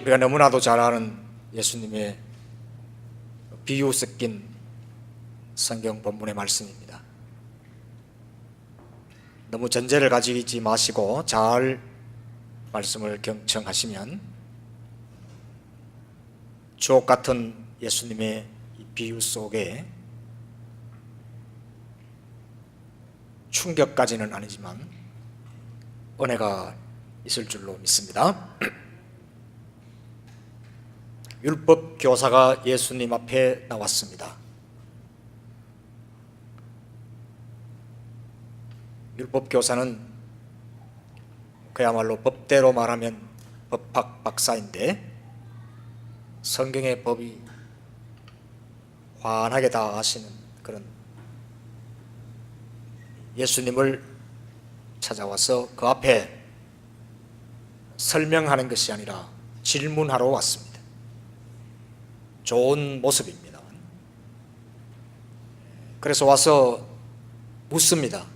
우리가 너무나도 잘 아는 예수님의 비유 섞인 성경 본문의 말씀입니다. 너무 전제를 가지지 마시고 잘 말씀을 경청하시면 주옥 같은 예수님의 이 비유 속에 충격까지는 아니지만 은혜가 있을 줄로 믿습니다. 율법 교사가 예수님 앞에 나왔습니다. 율법 교사는 그야말로 법대로 말하면 법학 박사인데 성경의 법이 환하게 다 아시는 그런 예수님을 찾아와서 그 앞에 설명하는 것이 아니라 질문하러 왔습니다. 좋은 모습입니다. 그래서 와서 묻습니다.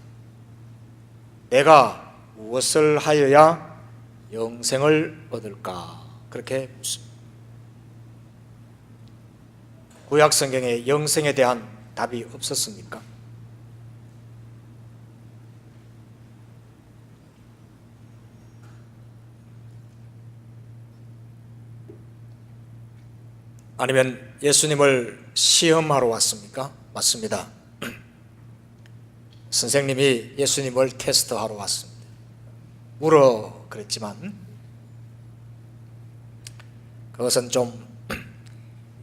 내가 무엇을 하여야 영생을 얻을까? 그렇게 묻습니다. 구약 성경에 영생에 대한 답이 없었습니까? 아니면 예수님을 시험하러 왔습니까? 맞습니다. 선생님이 예수님을 테스트하러 왔습니다. 물어 그랬지만 그것은 좀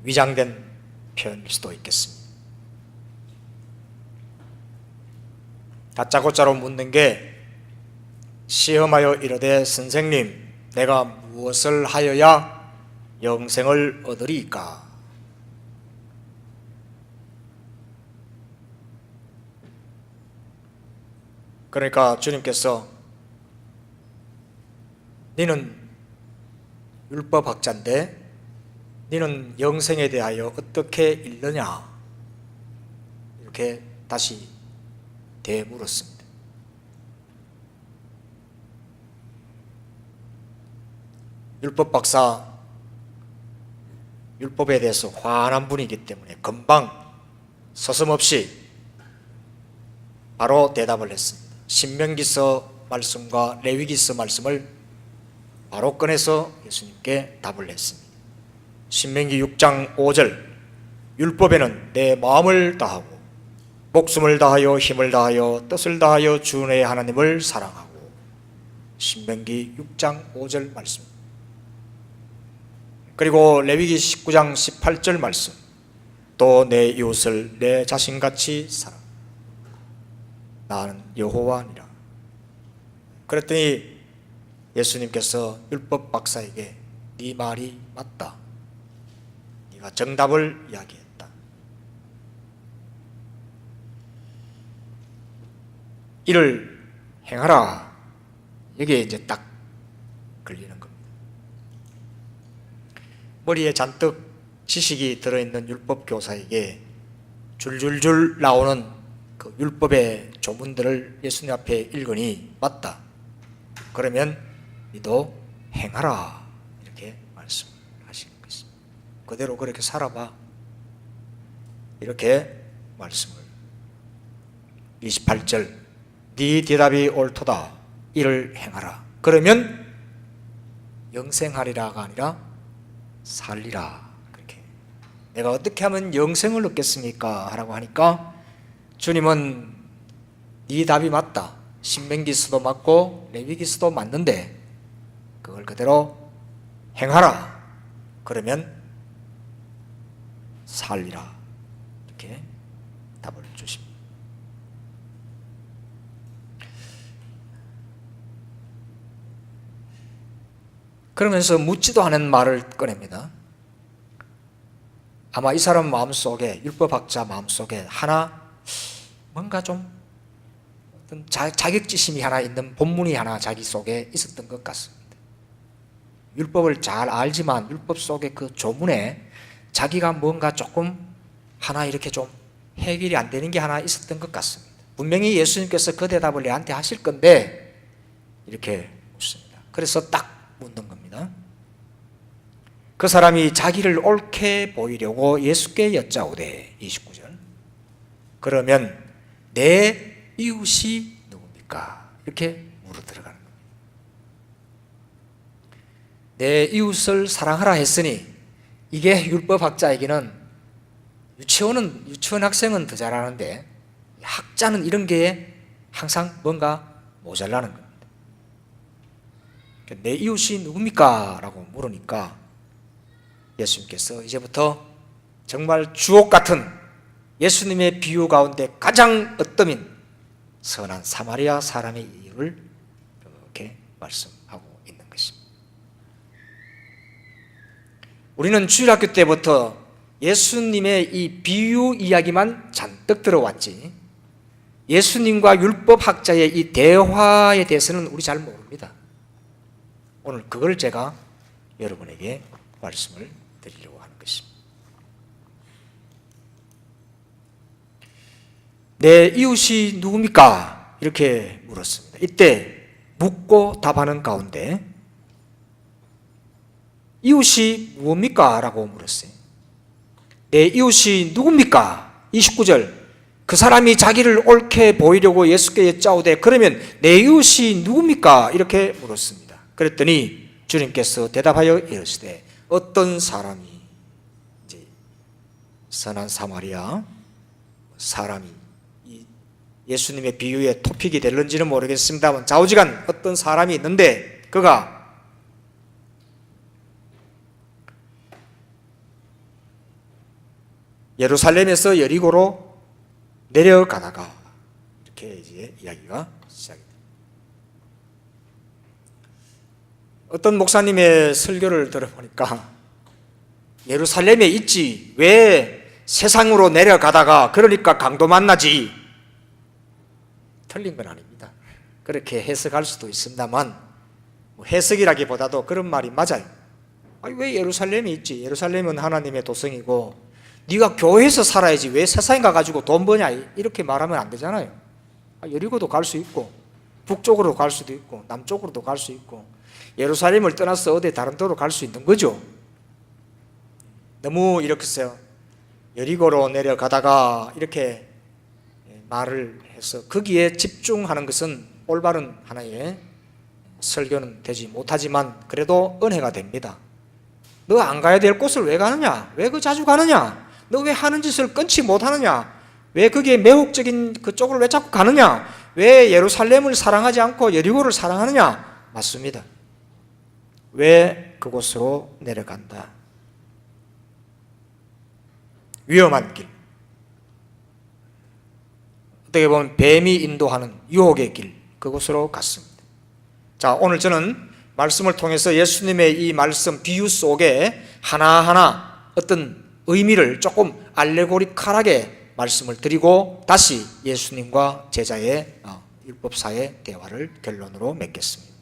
위장된 표현일 수도 있겠습니다. 다짜고짜로 묻는 게 시험하여 이르되 선생님 내가 무엇을 하여야 영생을 얻으리까? 그러니까 주님께서 너는 율법학자인데 너는 영생에 대하여 어떻게 읽느냐? 이렇게 다시 되물었습니다. 율법박사 율법에 대해서 환한 분이기 때문에 금방 서슴없이 바로 대답을 했습니다. 신명기서 말씀과 레위기서 말씀을 바로 꺼내서 예수님께 답을 했습니다. 신명기 6장 5절 율법에는 내 마음을 다하고 목숨을 다하여 힘을 다하여 뜻을 다하여 주 내 하나님을 사랑하고 신명기 6장 5절 말씀 그리고 레위기 19장 18절 말씀 또 내 이웃을 내 자신같이 사랑 나는 여호와니라. 그랬더니 예수님께서 율법 박사에게 네 말이 맞다. 네가 정답을 이야기했다. 이를 행하라. 여기에 이제 딱 걸리는 겁니다. 머리에 잔뜩 지식이 들어있는 율법 교사에게 줄줄줄 나오는 그 율법의 조문들을 예수님 앞에 읽으니 맞다. 그러면 너도 행하라. 이렇게 말씀하시는 것입니다. 그대로 그렇게 살아봐. 이렇게 말씀을 28절 네 대답이 옳도다. 이를 행하라. 그러면 영생하리라가 아니라 살리라. 그렇게 내가 어떻게 하면 영생을 얻겠습니까? 라고 하니까 주님은 네 답이 맞다. 신명기서도 맞고 레위기서도 맞는데 그걸 그대로 행하라. 그러면 살리라. 이렇게 답을 주십니다. 그러면서 묻지도 않은 말을 꺼냅니다. 아마 이 사람 마음속에 율법학자 마음속에 하나 뭔가 좀 어떤 자격지심이 하나 있는 본문이 하나 자기 속에 있었던 것 같습니다. 율법을 잘 알지만 율법 속의 그 조문에 자기가 뭔가 조금 하나 이렇게 좀 해결이 안 되는 게 하나 있었던 것 같습니다. 분명히 예수님께서 그 대답을 내한테 하실 건데 이렇게 묻습니다. 그래서 딱 묻는 겁니다. 그 사람이 자기를 옳게 보이려고 예수께 여짜오되 29절 그러면 내 이웃이 누굽니까? 이렇게 물어 들어가는 겁니다. 내 이웃을 사랑하라 했으니 이게 율법학자에게는 유치원 학생은 더 잘하는데 학자는 이런 게 항상 뭔가 모자라는 겁니다. 내 이웃이 누굽니까? 라고 물으니까 예수님께서 이제부터 정말 주옥 같은 예수님의 비유 가운데 가장 으뜸인 선한 사마리아 사람의 이유를 이렇게 말씀하고 있는 것입니다. 우리는 주일학교 때부터 예수님의 이 비유 이야기만 잔뜩 들어왔지 예수님과 율법학자의 이 대화에 대해서는 우리 잘 모릅니다. 오늘 그걸 제가 여러분에게 말씀을 드리려고 하는 것입니다. 내 이웃이 누굽니까? 이렇게 물었습니다. 이때 묻고 답하는 가운데 이웃이 무엇입니까? 라고 물었어요. 내 이웃이 누굽니까? 29절 그 사람이 자기를 옳게 보이려고 예수께 여짜오되 그러면 내 이웃이 누굽니까? 이렇게 물었습니다. 그랬더니 주님께서 대답하여 이르시되 어떤 사람이 이제 선한 사마리아 사람이 예수님의 비유에 토픽이 될는지는 모르겠습니다만 좌우지간 어떤 사람이 있는데 그가 예루살렘에서 여리고로 내려가다가 이렇게 이제 이야기가 시작됩니다. 어떤 목사님의 설교를 들어보니까 예루살렘에 있지 왜 세상으로 내려가다가 그러니까 강도 만나지 틀린 건 아닙니다. 그렇게 해석할 수도 있습니다만 해석이라기보다도 그런 말이 맞아요. 아니, 왜 예루살렘에 있지? 예루살렘은 하나님의 도성이고 네가 교회에서 살아야지 왜 세상에 가가지고 돈 버냐 이렇게 말하면 안 되잖아요. 여리고도 갈 수 있고 북쪽으로 갈 수도 있고 남쪽으로도 갈 수 있고 예루살렘을 떠나서 어디 다른 데로 갈 수 있는 거죠. 너무 이렇게 해서 여리고로 내려가다가 이렇게 말을 해서 거기에 집중하는 것은 올바른 하나의 설교는 되지 못하지만 그래도 은혜가 됩니다. 너 안 가야 될 곳을 왜 가느냐? 왜 그 자주 가느냐? 너 왜 하는 짓을 끊지 못하느냐? 왜 그게 매혹적인 그쪽을 왜 자꾸 가느냐? 왜 예루살렘을 사랑하지 않고 여리고를 사랑하느냐? 맞습니다. 왜 그곳으로 내려간다? 위험한 길, 어떻게 보면 뱀이 인도하는 유혹의 길, 그곳으로 갔습니다. 자, 오늘 저는 말씀을 통해서 예수님의 이 말씀 비유 속에 하나하나 어떤 의미를 조금 알레고리컬하게 말씀을 드리고 다시 예수님과 제자의 율법사의 대화를 결론으로 맺겠습니다.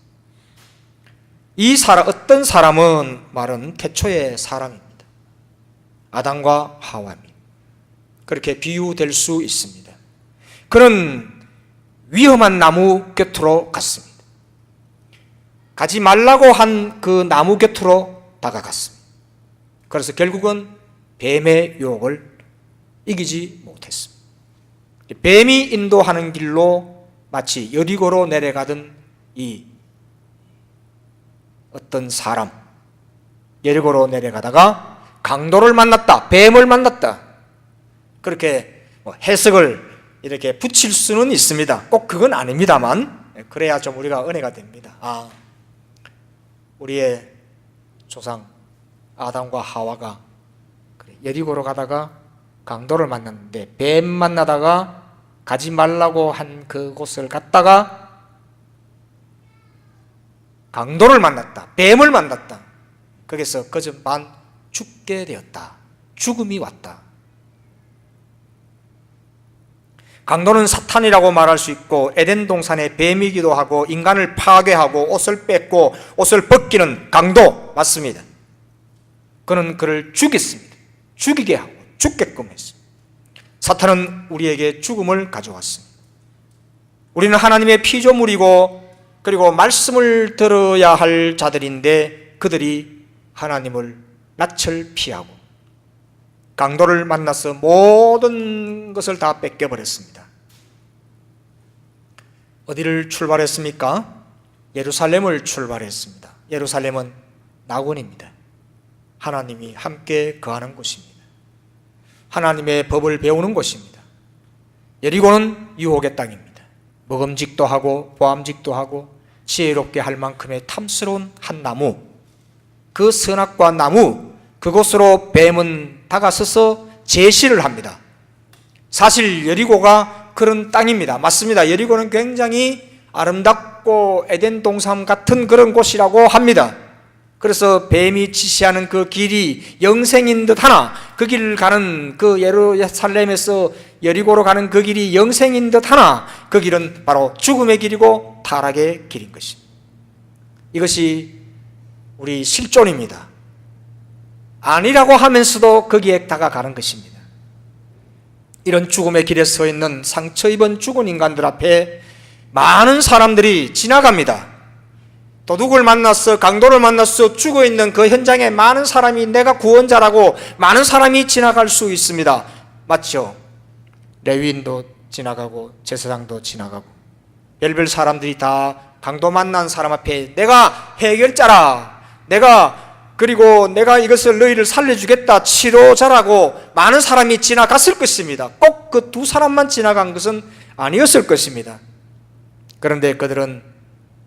이 사람, 어떤 사람은 말은 태초의 사람입니다. 아담과 하와입니다. 그렇게 비유될 수 있습니다. 그는 위험한 나무 곁으로 갔습니다. 가지 말라고 한 그 나무 곁으로 다가갔습니다. 그래서 결국은 뱀의 유혹을 이기지 못했습니다. 뱀이 인도하는 길로 마치 여리고로 내려가던 이 어떤 사람, 여리고로 내려가다가 강도를 만났다, 뱀을 만났다, 그렇게 해석을 이렇게 붙일 수는 있습니다. 꼭 그건 아닙니다만 그래야 좀 우리가 은혜가 됩니다. 우리의 조상 아담과 하와가 여리고로 가다가 강도를 만났는데 뱀 만나다가 가지 말라고 한 그곳을 갔다가 강도를 만났다, 뱀을 만났다. 거기서 그저만 죽게 되었다. 죽음이 왔다. 강도는 사탄이라고 말할 수 있고 에덴 동산의 뱀이기도 하고 인간을 파괴하고 옷을 뺏고 옷을 벗기는 강도 맞습니다. 그는 그를 죽였습니다. 죽이게 하고 죽게끔 했습니다. 사탄은 우리에게 죽음을 가져왔습니다. 우리는 하나님의 피조물이고 그리고 말씀을 들어야 할 자들인데 그들이 하나님을 낯을 피하고 강도를 만나서 모든 것을 다 뺏겨버렸습니다. 어디를 출발했습니까? 예루살렘을 출발했습니다. 예루살렘은 낙원입니다. 하나님이 함께 거하는 곳입니다. 하나님의 법을 배우는 곳입니다. 여리고는 유혹의 땅입니다. 먹음직도 하고 보암직도 하고 지혜롭게 할 만큼의 탐스러운 한 나무, 그 선악과 나무, 그곳으로 뱀은 다가서서 제시를 합니다. 사실 여리고가 그런 땅입니다. 맞습니다. 여리고는 굉장히 아름답고 에덴 동산 같은 그런 곳이라고 합니다. 그래서 뱀이 지시하는 그 길이 영생인 듯 하나, 그 길을 가는 그 예루살렘에서 여리고로 가는 그 길이 영생인 듯 하나, 그 길은 바로 죽음의 길이고 타락의 길인 것입니다. 이것이 우리 실존입니다. 아니라고 하면서도 거기에 다가가는 것입니다. 이런 죽음의 길에 서 있는 상처 입은 죽은 인간들 앞에 많은 사람들이 지나갑니다. 도둑을 만났어, 강도를 만났어, 죽어있는 그 현장에 많은 사람이 내가 구원자라고 많은 사람이 지나갈 수 있습니다. 맞죠? 레위인도 지나가고 제사장도 지나가고 별별 사람들이 다 강도 만난 사람 앞에 내가 해결자라, 그리고 내가 이것을 너희를 살려주겠다, 치료자라고 많은 사람이 지나갔을 것입니다. 꼭 그 두 사람만 지나간 것은 아니었을 것입니다. 그런데 그들은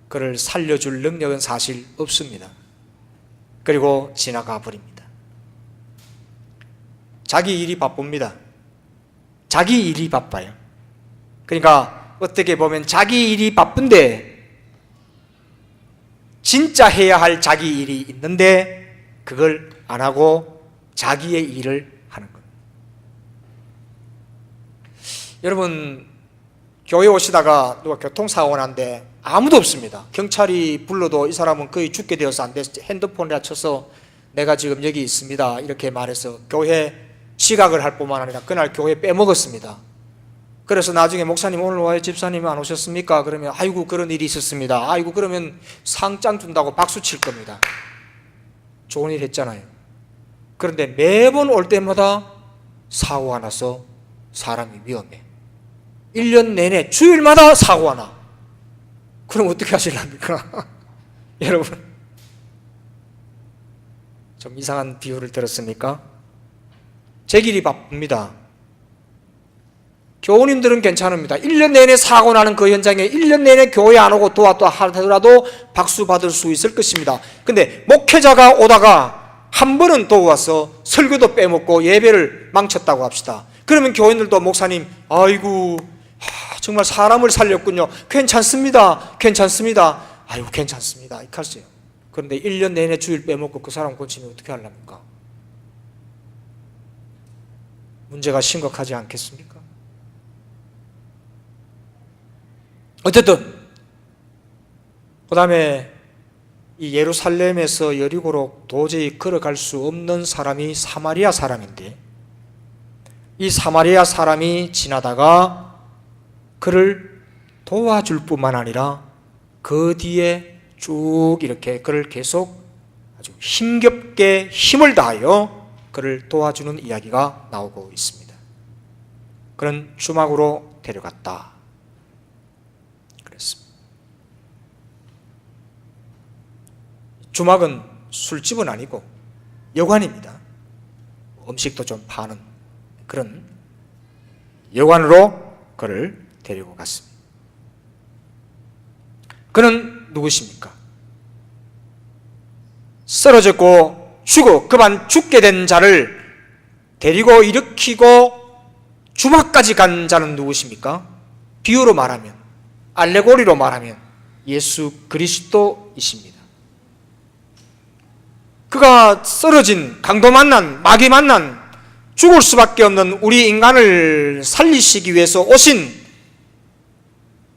그를 살려줄 능력은 사실 없습니다. 그리고 지나가 버립니다. 자기 일이 바쁩니다. 자기 일이 바빠요. 그러니까 어떻게 보면 자기 일이 바쁜데 진짜 해야 할 자기 일이 있는데 그걸 안 하고 자기의 일을 하는 겁니다. 여러분, 교회 오시다가 누가 교통사고가 난데 아무도 없습니다. 경찰이 불러도 이 사람은 거의 죽게 되어서 안 돼서 핸드폰이라 쳐서 내가 지금 여기 있습니다 이렇게 말해서 교회 지각을 할 뿐만 아니라 그날 교회 빼먹었습니다. 그래서 나중에 목사님 오늘 왜 집사님 안 오셨습니까? 그러면 아이고 그런 일이 있었습니다. 아이고 그러면 상장 준다고 박수 칠 겁니다. 좋은 일 했잖아요. 그런데 매번 올 때마다 사고가 나서 사람이 위험해. 1년 내내 주일마다 사고가 나. 그럼 어떻게 하실랍니까? 여러분, 좀 이상한 비유를 들었습니까? 제 길이 바쁩니다. 교우님들은 괜찮습니다. 1년 내내 사고 나는 그 현장에 1년 내내 교회 안 오고 도왔다 하더라도 박수 받을 수 있을 것입니다. 근데 목회자가 오다가 한 번은 도와서 설교도 빼먹고 예배를 망쳤다고 합시다. 그러면 교인들도 목사님, 아이고 정말 사람을 살렸군요. 괜찮습니다. 아이고 괜찮습니다. 이렇게 하세요. 그런데 1년 내내 주일 빼먹고 그 사람 고치면 어떻게 하려니까? 문제가 심각하지 않겠습니까? 어쨌든 그 다음에 이 예루살렘에서 여리고로 도저히 걸어갈 수 없는 사람이 사마리아 사람인데, 이 사마리아 사람이 지나다가 그를 도와줄 뿐만 아니라 그 뒤에 쭉 이렇게 그를 계속 아주 힘겹게 힘을 다하여 그를 도와주는 이야기가 나오고 있습니다. 그는 주막으로 데려갔다 그랬습니다. 주막은 술집은 아니고 여관입니다. 음식도 좀 파는 그런 여관으로 그를 데리고 갔습니다. 그는 누구십니까? 쓰러졌고 그만 죽게 된 자를 데리고 일으키고 주막까지 간 자는 누구십니까? 비유로 말하면, 알레고리로 말하면 예수 그리스도이십니다. 그가 쓰러진, 강도 만난, 마귀 만난, 죽을 수밖에 없는 우리 인간을 살리시기 위해서 오신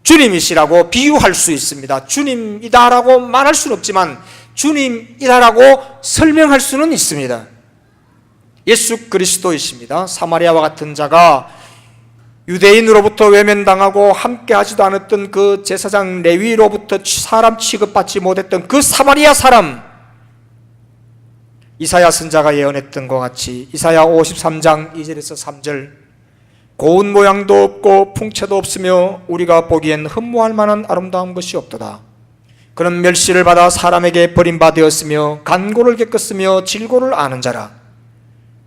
주님이시라고 비유할 수 있습니다. 주님이다라고 말할 수는 없지만 주님이다라고 설명할 수는 있습니다. 예수 그리스도이십니다. 사마리아와 같은 자가 유대인으로부터 외면당하고 함께 하지도 않았던 그 제사장 레위로부터 사람 취급받지 못했던 그 사마리아 사람, 이사야 선자가 예언했던 것 같이 이사야 53장 2절에서 3절, 고운 모양도 없고 풍채도 없으며 우리가 보기엔 흠모할 만한 아름다운 것이 없도다. 그는 멸시를 받아 사람에게 버림받았으며 간고를 겪었으며 질고를 아는 자라.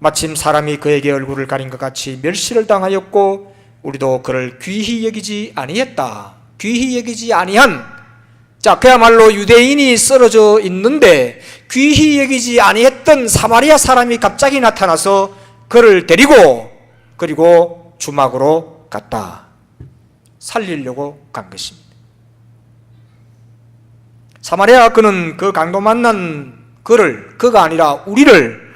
마침 사람이 그에게 얼굴을 가린 것 같이 멸시를 당하였고 우리도 그를 귀히 여기지 아니했다. 귀히 여기지 아니한, 자, 그야말로 유대인이 쓰러져 있는데 귀히 여기지 아니했던 사마리아 사람이 갑자기 나타나서 그를 데리고 그리고 주막으로 갔다. 살리려고 간 것입니다. 사마리아 그는 그 강도 만난 그가 아니라 우리를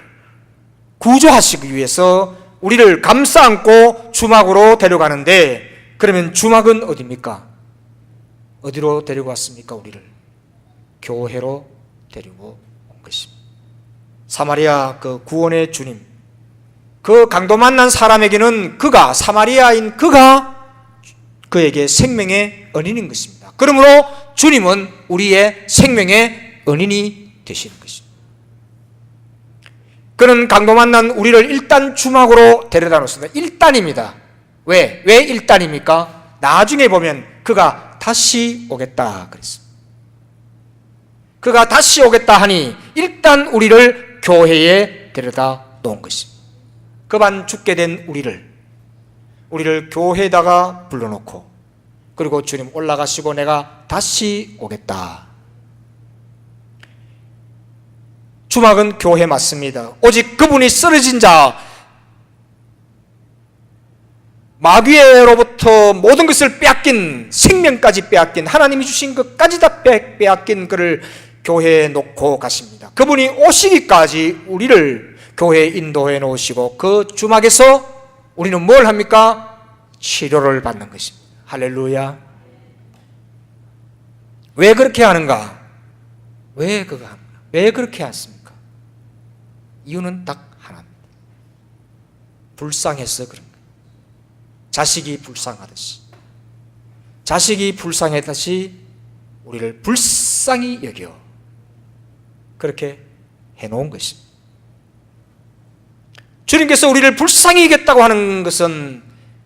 구조하시기 위해서 우리를 감싸 안고 주막으로 데려가는데, 그러면 주막은 어디입니까? 어디로 데리고 왔습니까? 우리를 교회로 데리고 온 것입니다. 사마리아 그 구원의 주님, 그 강도 만난 사람에게는 사마리아인 그가 그에게 생명의 은인인 것입니다. 그러므로 주님은 우리의 생명의 은인이 되시는 것입니다. 그는 강도 만난 우리를 일단 주막으로 데려다 놓습니다. 일단입니다. 왜 일단입니까? 나중에 보면 그가 다시 오겠다 그랬습니다. 그가 다시 오겠다 하니 일단 우리를 교회에 데려다 놓은 것입니다. 그만 죽게 된 우리를 교회에다가 불러놓고, 그리고 주님 올라가시고 내가 다시 오겠다. 주막은 교회 맞습니다. 오직 그분이 쓰러진 자, 마귀로부터 모든 것을 빼앗긴, 생명까지 빼앗긴, 하나님이 주신 것까지 다 빼앗긴 그를 교회에 놓고 가십니다. 그분이 오시기까지 우리를 교회에 인도해 놓으시고 그 주막에서 우리는 뭘 합니까? 치료를 받는 것입니다. 할렐루야. 왜 그렇게 하는가? 왜 그렇게 했습니까? 이유는 딱 하나입니다. 불쌍해서 그런 거예요. 자식이 불쌍하듯이 우리를 불쌍히 여겨 그렇게 해놓은 것입니다. 주님께서 우리를 불쌍히 여겼다고 하는 것은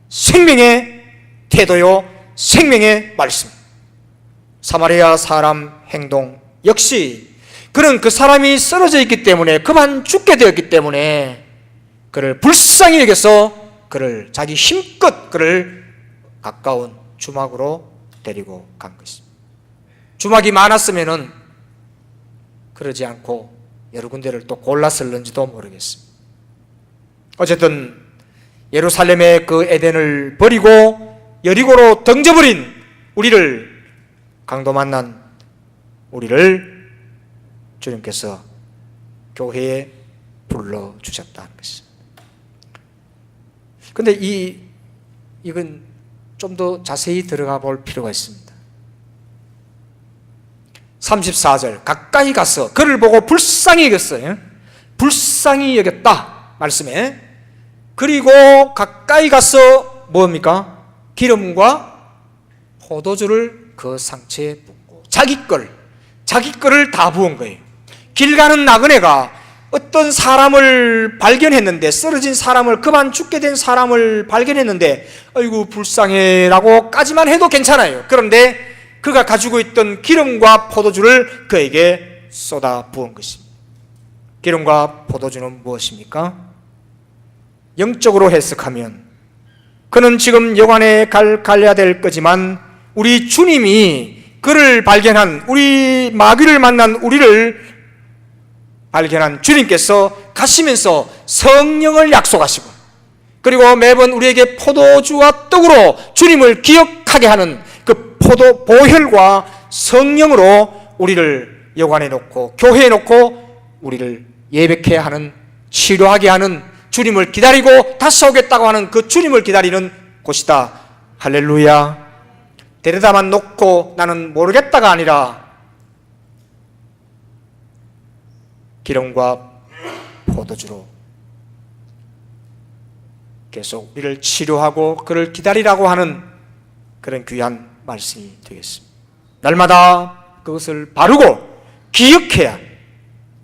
생명의 태도요, 생명의 말씀. 사마리아 사람 행동 역시 그는 그 사람이 쓰러져 있기 때문에, 그만 죽게 되었기 때문에 그를 불쌍히 여겨서 그를 자기 힘껏 그를 가까운 주막으로 데리고 간 것입니다. 주막이 많았으면은 그러지 않고 여러 군데를 또 골랐을는지도 모르겠습니다. 어쨌든 예루살렘의 그 에덴을 버리고 여리고로 던져버린 우리를, 강도 만난 우리를 주님께서 교회에 불러주셨다는 것입니다. 그런데 이건 좀 더 자세히 들어가 볼 필요가 있습니다. 34절, 가까이 가서 그를 보고 불쌍히 여겼어요. 불쌍히 여겼다 말씀에. 그리고 가까이 가서 뭡니까? 기름과 포도주를 그 상처에 붓고 자기 거를 다 부은 거예요. 길 가는 나그네가 어떤 사람을 발견했는데, 쓰러진 사람을, 그만 죽게 된 사람을 발견했는데 아이고 불쌍해라고까지만 해도 괜찮아요. 그런데 그가 가지고 있던 기름과 포도주를 그에게 쏟아 부은 것입니다. 기름과 포도주는 무엇입니까? 영적으로 해석하면 그는 지금 영안에 갈려야 될 거지만 우리 주님이 그를 발견한, 우리 마귀를 만난 우리를 발견한 주님께서 가시면서 성령을 약속하시고, 그리고 매번 우리에게 포도주와 떡으로 주님을 기억하게 하는 그 보혈과 성령으로 우리를 여관에 놓고 교회에 놓고 우리를 예배케 하는, 치료하게 하는, 주님을 기다리고 다시 오겠다고 하는 그 주님을 기다리는 곳이다. 할렐루야. 데려다만 놓고 나는 모르겠다가 아니라 기름과 포도주로 계속 우리를 치료하고 그를 기다리라고 하는 그런 귀한 말씀이 되겠습니다. 날마다 그것을 바르고 기억해야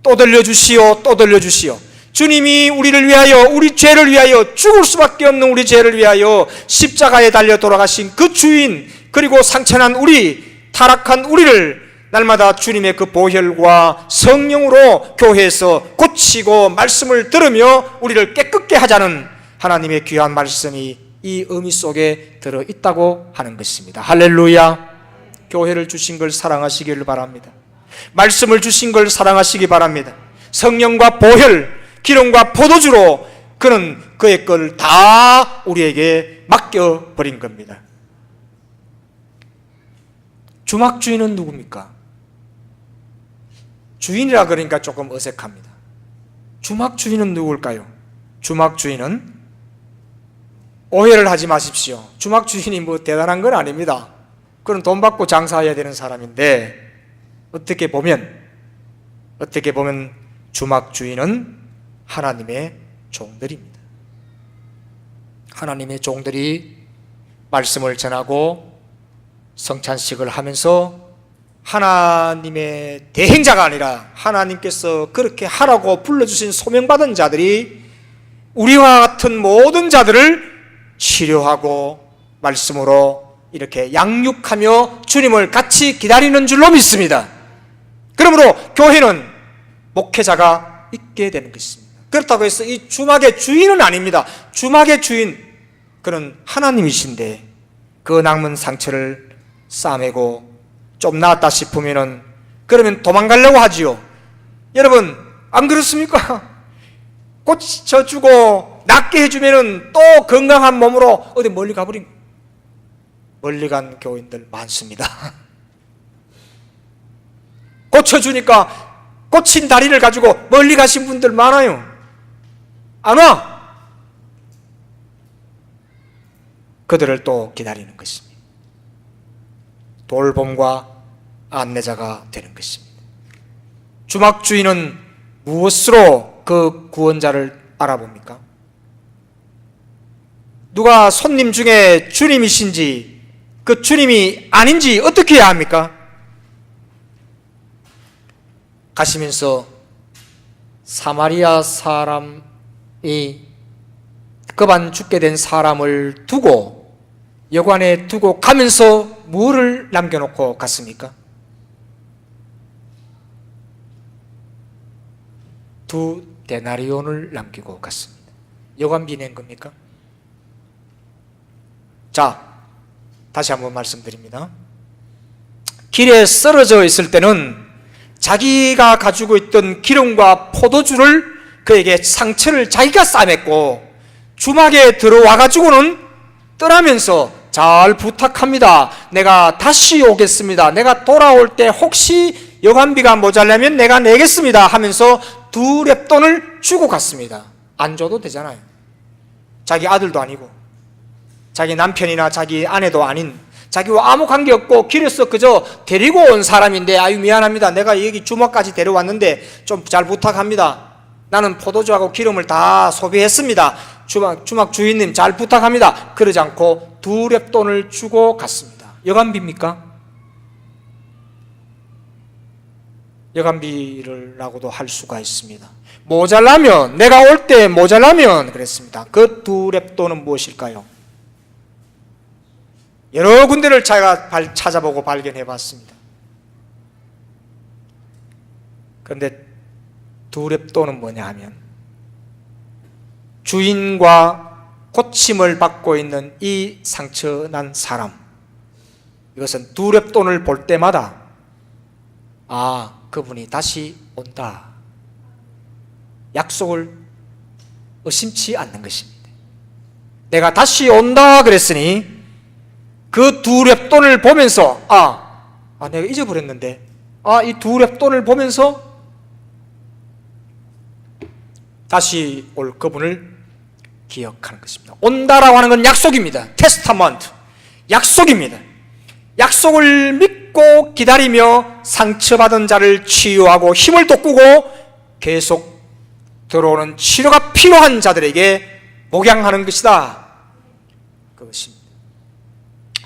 또 들려주시오, 또 들려주시오. 주님이 우리를 위하여, 우리 죄를 위하여, 죽을 수밖에 없는 우리 죄를 위하여 십자가에 달려 돌아가신 그 주인, 그리고 상처난 우리, 타락한 우리를 날마다 주님의 그 보혈과 성령으로 교회에서 고치고 말씀을 들으며 우리를 깨끗게 하자는 하나님의 귀한 말씀이 이 의미 속에 들어있다고 하는 것입니다. 할렐루야. 교회를 주신 걸 사랑하시기를 바랍니다. 말씀을 주신 걸 사랑하시기 바랍니다. 성령과 보혈, 기름과 포도주로 그는 그의 걸 다 우리에게 맡겨버린 겁니다. 주막 주인은 누굽니까? 주인이라 그러니까 조금 어색합니다. 주막 주인은 누굴까요? 주막 주인은, 오해를 하지 마십시오. 주막 주인이 뭐 대단한 건 아닙니다. 그건 돈 받고 장사해야 되는 사람인데, 어떻게 보면 주막 주인은 하나님의 종들입니다. 하나님의 종들이 말씀을 전하고 성찬식을 하면서 하나님의 대행자가 아니라 하나님께서 그렇게 하라고 불러주신 소명받은 자들이 우리와 같은 모든 자들을 치료하고 말씀으로 이렇게 양육하며 주님을 같이 기다리는 줄로 믿습니다. 그러므로 교회는 목회자가 있게 되는 것입니다. 그렇다고 해서 이 주막의 주인은 아닙니다. 주막의 주인, 그는 하나님이신데 그 남은 상처를 싸매고 좀 나았다 싶으면은 그러면 도망가려고 하지요. 여러분 안 그렇습니까? 고쳐주고 낫게 해주면은 또 건강한 몸으로 어디 멀리 가버린, 멀리 간 교인들 많습니다. 고쳐주니까 고친 다리를 가지고 멀리 가신 분들 많아요. 안 와. 그들을 또 기다리는 것입니다. 돌봄과 안내자가 되는 것입니다. 주막 주인은 무엇으로 그 구원자를 알아봅니까? 누가 손님 중에 주님이신지, 그 주님이 아닌지 어떻게 해야 합니까? 가시면서 사마리아 사람이 급한 죽게 된 사람을 두고 여관에 두고 가면서 뭐를 남겨놓고 갔습니까? 2데나리온을 남기고 갔습니다. 여관비 낸 겁니까? 자, 다시 한번 말씀드립니다. 길에 쓰러져 있을 때는 자기가 가지고 있던 기름과 포도주를 그에게 상처를 자기가 싸맸고, 주막에 들어와 가지고는 떠나면서 잘 부탁합니다. 내가 다시 오겠습니다. 내가 돌아올 때 혹시 여관비가 모자라면 내가 내겠습니다 하면서 2렙돈을 주고 갔습니다. 안 줘도 되잖아요. 자기 아들도 아니고 자기 남편이나 자기 아내도 아닌, 자기와 아무 관계없고 길에서 그저 데리고 온 사람인데, 아유 미안합니다, 내가 여기 주막까지 데려왔는데 좀 잘 부탁합니다. 나는 포도주하고 기름을 다 소비했습니다. 주막 주인님 잘 부탁합니다. 그러지 않고 2렙돈을 주고 갔습니다. 여관비입니까? 여관비라고도 할 수가 있습니다. 모자라면, 내가 올 때 모자라면 그랬습니다. 그 2렙돈은 무엇일까요? 여러 군데를 제가 찾아보고 발견해 봤습니다. 그런데 2렙돈은 뭐냐 하면, 주인과 고침을 받고 있는 이 상처난 사람, 이것은 2렙돈을 볼 때마다 아, 그분이 다시 온다, 약속을 의심치 않는 것입니다. 내가 다시 온다 그랬으니 그 2렙돈을 보면서 내가 잊어버렸는데, 이 2렙돈을 보면서 다시 올 그분을 기억하는 것입니다. 온다라고 하는 건 약속입니다. 테스타먼트, 약속입니다. 약속을 믿고 기다리며 상처받은 자를 치유하고 힘을 돋구고 계속 들어오는 치료가 필요한 자들에게 목양하는 것이다, 그것입니다.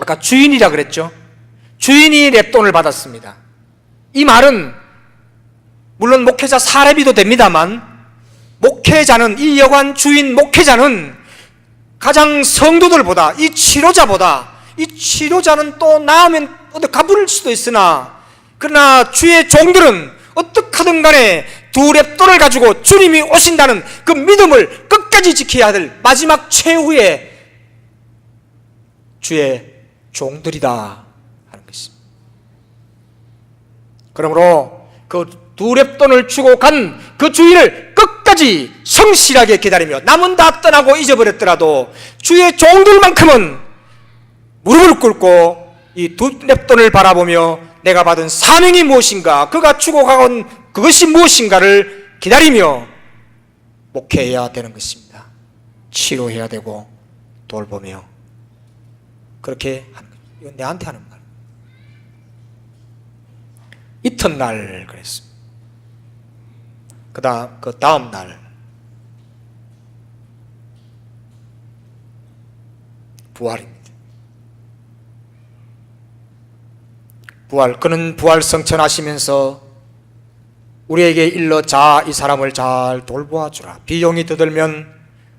아까 주인이라 그랬죠. 주인이 렙돈을 받았습니다. 이 말은 물론 목회자 사례비도 됩니다만, 목회자는, 이 여관 주인 목회자는 가장 성도들보다, 이 치료자는 또 나으면 어디 갚을 수도 있으나, 그러나 주의 종들은 어떻게든 간에 두 렙돈을 가지고 주님이 오신다는 그 믿음을 끝까지 지켜야 될 마지막 최후의 주의 종들이다 하는 것입니다. 그러므로 그 두 렙돈을 주고 간 그 주인을 끝까지 성실하게 기다리며, 남은 다 떠나고 잊어버렸더라도 주의 종들만큼은 무릎을 꿇고 이 두 렙돈을 바라보며 내가 받은 사명이 무엇인가, 그가 주고 간 그것이 무엇인가를 기다리며 목회해야 되는 것입니다. 치료해야 되고 돌보며 그렇게 하는 거예요. 이건 내한테 하는 말. 이튿날 그랬습니다. 그 다음 날 부활입니다. 그는 부활 성천하시면서 우리에게 일러, 자, 이 사람을 잘 돌보아 주라. 비용이 더들면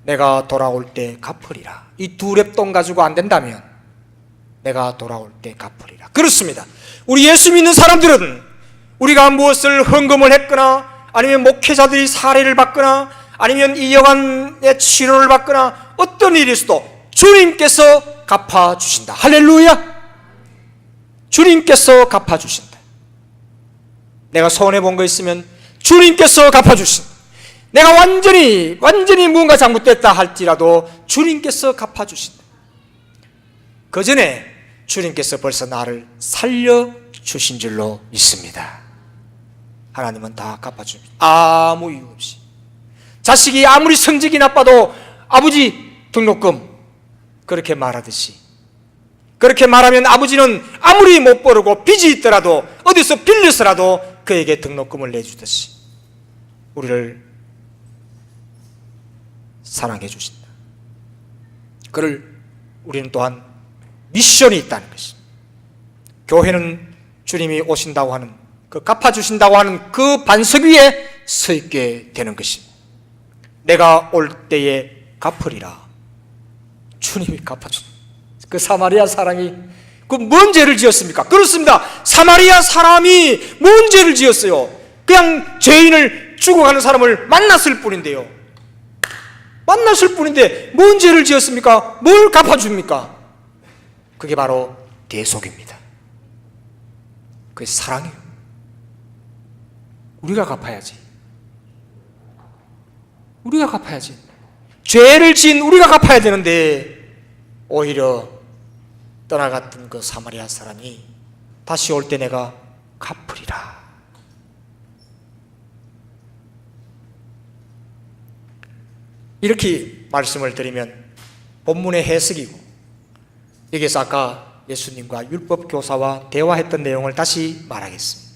내가 돌아올 때 갚으리라. 이 두 렙돈 가지고 안 된다면 내가 돌아올 때 갚으리라. 그렇습니다. 우리 예수 믿는 사람들은 우리가 무엇을 헌금을 했거나, 아니면 목회자들이 사례를 받거나, 아니면 이 여관의 치료를 받거나, 어떤 일이 있어도 주님께서 갚아주신다. 할렐루야! 주님께서 갚아주신다. 내가 손해본 거 있으면 주님께서 갚아주신다. 내가 완전히 무언가 잘못됐다 할지라도 주님께서 갚아주신다. 그 전에 주님께서 벌써 나를 살려주신 줄로 믿습니다. 하나님은 다 갚아줍니다. 아무 이유 없이. 자식이 아무리 성적이 나빠도 아버지 등록금, 그렇게 말하듯이, 그렇게 말하면 아버지는 아무리 못 벌고 빚이 있더라도 어디서 빌려서라도 그에게 등록금을 내주듯이 우리를 사랑해 주신다. 그를 우리는 또한 미션이 있다는 것입니다. 교회는 주님이 오신다고 하는, 그 갚아주신다고 하는 그 반석 위에 서 있게 되는 것입니다. 내가 올 때에 갚으리라. 주님이 갚아준다. 그 사마리아 사람이 그 뭔 죄를 지었습니까? 그렇습니다. 사마리아 사람이 뭔 죄를 지었어요? 그냥 죄인을 죽어가는 사람을 만났을 뿐인데요. 만났을 뿐인데 뭔 죄를 지었습니까? 뭘 갚아줍니까? 그게 바로 대속입니다. 그게 사랑이에요. 우리가 갚아야지. 우리가 갚아야지. 죄를 지은 우리가 갚아야 되는데 오히려 떠나갔던 그 사마리아 사람이 다시 올 때 내가 갚으리라. 이렇게 말씀을 드리면 본문의 해석이고, 여기서 아까 예수님과 율법 교사와 대화했던 내용을 다시 말하겠습니다.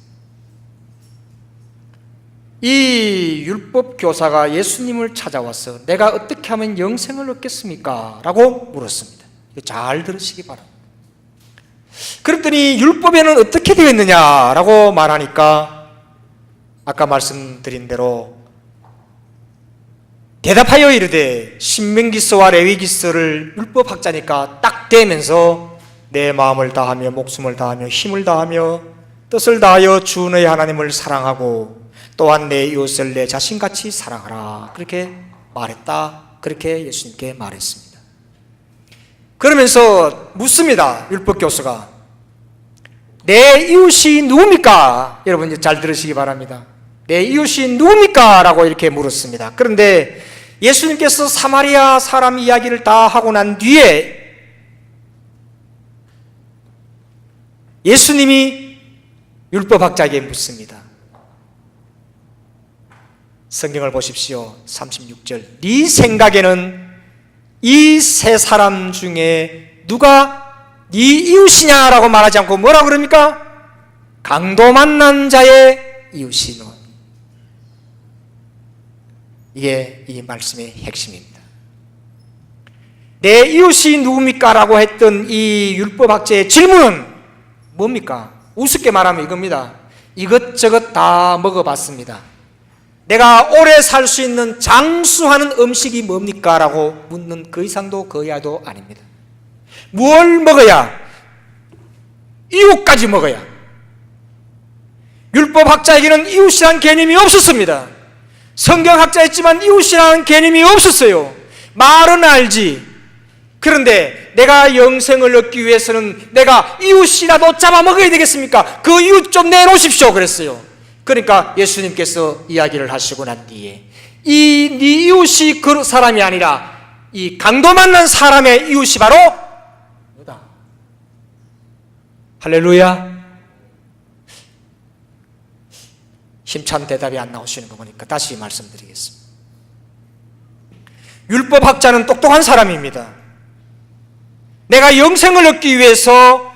이 율법 교사가 예수님을 찾아와서 내가 어떻게 하면 영생을 얻겠습니까? 라고 물었습니다. 잘 들으시기 바랍니다. 그랬더니 율법에는 어떻게 되어 있느냐라고 말하니까 아까 말씀드린 대로 대답하여 이르되, 신명기서와 레위기서를 율법학자니까 딱 대면서 내 마음을 다하며 목숨을 다하며 힘을 다하며 뜻을 다하여 주 너의 하나님을 사랑하고 또한 내 이웃을 내 자신같이 사랑하라. 그렇게 말했다. 그렇게 예수님께 말했습니다. 그러면서 묻습니다. 율법 교수가 내 이웃이 누굽니까? 여러분 이제 잘 들으시기 바랍니다. 내 이웃이 누굽니까? 라고 이렇게 물었습니다. 그런데 예수님께서 사마리아 사람 이야기를 다 하고 난 뒤에 예수님이 율법학자에게 묻습니다. 성경을 보십시오. 36절. 네 생각에는 이 세 사람 중에 누가 네 이웃이냐라고 말하지 않고 뭐라고 그럽니까? 강도 만난 자의 이웃이노. 이게 이 말씀의 핵심입니다. 내 이웃이 누굽니까? 라고 했던 이 율법학자의 질문은 뭡니까? 우습게 말하면 이겁니다. 이것저것 다 먹어봤습니다. 내가 오래 살 수 있는 장수하는 음식이 뭡니까? 라고 묻는 그 이상도 그 이하도 아닙니다. 뭘 먹어야? 이웃까지 먹어야. 율법학자에게는 이웃이라는 개념이 없었습니다. 성경학자였지만 이웃이라는 개념이 없었어요. 말은 알지. 그런데 내가 영생을 얻기 위해서는 내가 이웃이라도 잡아먹어야 되겠습니까? 그 이웃 좀 내놓으십시오 그랬어요. 그러니까 예수님께서 이야기를 하시고 난 뒤에 이 네 이웃이 그 사람이 아니라 이 강도 만난 사람의 이웃이 바로 너다. 할렐루야. 힘찬 대답이 안 나오시는 거 보니까 다시 말씀드리겠습니다. 율법학자는 똑똑한 사람입니다. 내가 영생을 얻기 위해서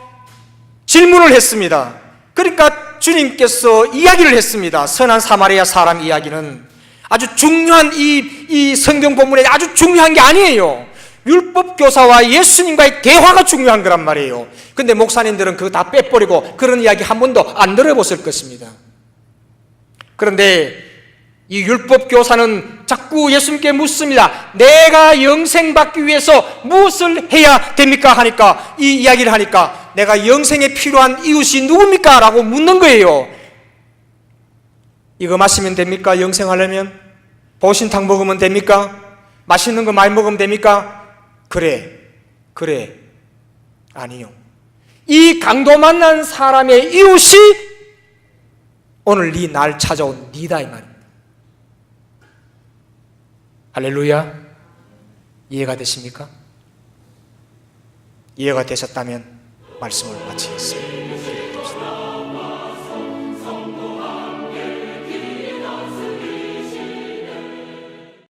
질문을 했습니다. 그러니까 주님께서 이야기를 했습니다. 선한 사마리아 사람 이야기는 아주 중요한 이 성경 본문에 아주 중요한 게 아니에요. 율법교사와 예수님과의 대화가 중요한 거란 말이에요. 근데 목사님들은 그거 다 빼버리고 그런 이야기 한 번도 안 들어보실 것입니다. 그런데 이 율법교사는 자꾸 예수님께 묻습니다. 내가 영생 받기 위해서 무엇을 해야 됩니까? 하니까 이 이야기를 하니까 내가 영생에 필요한 이웃이 누굽니까? 라고 묻는 거예요. 이거 마시면 됩니까? 영생하려면? 보신탕 먹으면 됩니까? 맛있는 거 많이 먹으면 됩니까? 그래 아니요. 이 강도 만난 사람의 이웃이 오늘 네 날 찾아온 니다 이 말입니다. 할렐루야. 이해가 되십니까? 이해가 되셨다면 말씀을 마치겠습니다.